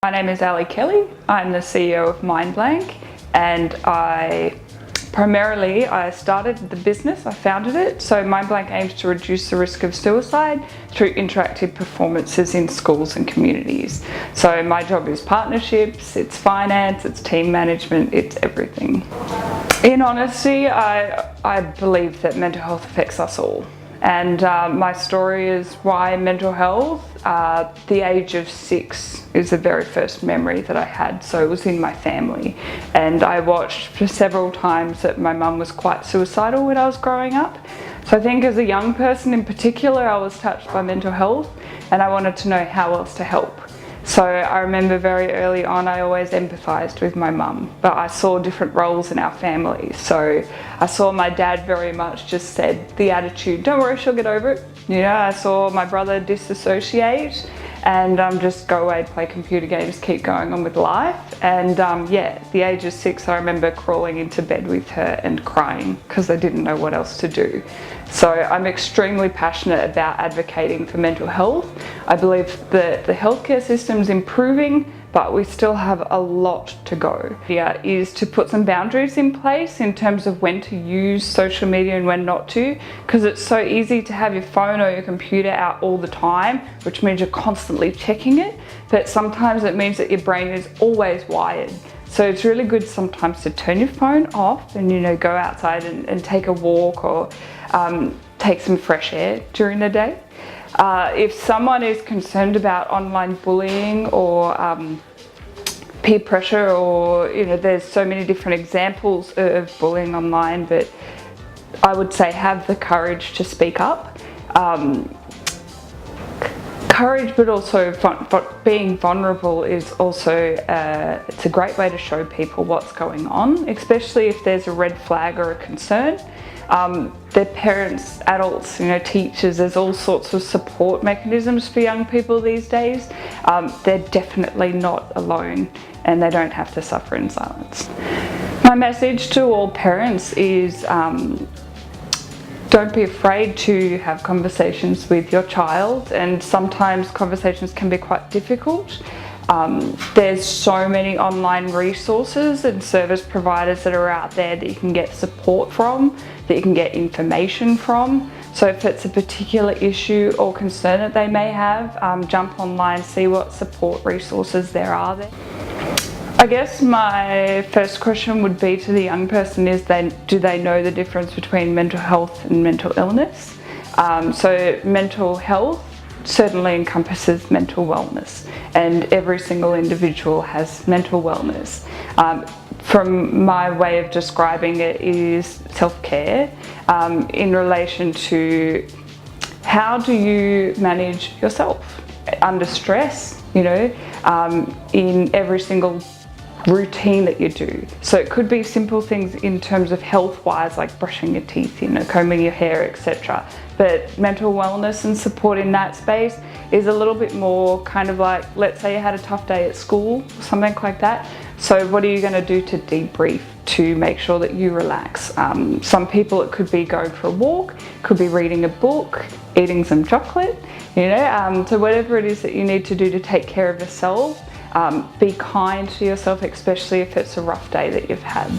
My name is Ali Kelly. I'm the CEO of Mindblank, and I started the business, I founded it. So Mindblank aims to reduce the risk of suicide through interactive performances in schools and communities. So my job is partnerships, it's finance, it's team management, it's everything. In honesty, I believe that mental health affects us all. And my story is why mental health. The age of 6 is the very first memory that I had, so it was in my family. And I watched for several times that my mum was quite suicidal when I was growing up. So I think as a young person in particular, I was touched by mental health and I wanted to know how else to help. So I remember very early on, I always empathised with my mum, but I saw different roles in our family. So I saw my dad very much just said the attitude, don't worry, she'll get over it. You know, I saw my brother disassociate and just go away, play computer games, keep going on with life. And yeah, at the age of 6, I remember crawling into bed with her and crying because I didn't know what else to do. So I'm extremely passionate about advocating for mental health. I believe that the healthcare system's improving, but we still have a lot to go. Here is to put some boundaries in place in terms of when to use social media and when not to, because it's so easy to have your phone or your computer out all the time, which means you're constantly checking it, but sometimes it means that your brain is always wired. So it's really good sometimes to turn your phone off and, you know, go outside and take a walk or take some fresh air during the day. If someone is concerned about online bullying or peer pressure, or, you know, there's so many different examples of bullying online, but I would say have the courage to speak up. Courage, but also being vulnerable is also, it's a great way to show people what's going on, especially if there's a red flag or a concern. Their parents, adults, you know, teachers, there's all sorts of support mechanisms for young people these days. They're definitely not alone and they don't have to suffer in silence. My message to all parents is don't be afraid to have conversations with your child, and sometimes conversations can be quite difficult. There's so many online resources and service providers that are out there that you can get support from, that you can get information from. So if it's a particular issue or concern that they may have, jump online, see what support resources there are there. I guess my first question would be to the young person is do they know the difference between mental health and mental illness? So mental health certainly encompasses mental wellness, and every single individual has mental wellness. From my way of describing it is self-care in relation to how do you manage yourself under stress, you know, in every single routine that you do. So it could be simple things in terms of health-wise, like brushing your teeth, you know, combing your hair, etc. But mental wellness and support in that space is a little bit more kind of like, let's say you had a tough day at school or something like that. So what are you going to do to debrief, to make sure that you relax? Some people, it could be going for a walk, could be reading a book, eating some chocolate, you know, so whatever it is that you need to do to take care of yourself. Be kind to yourself, especially if it's a rough day that you've had.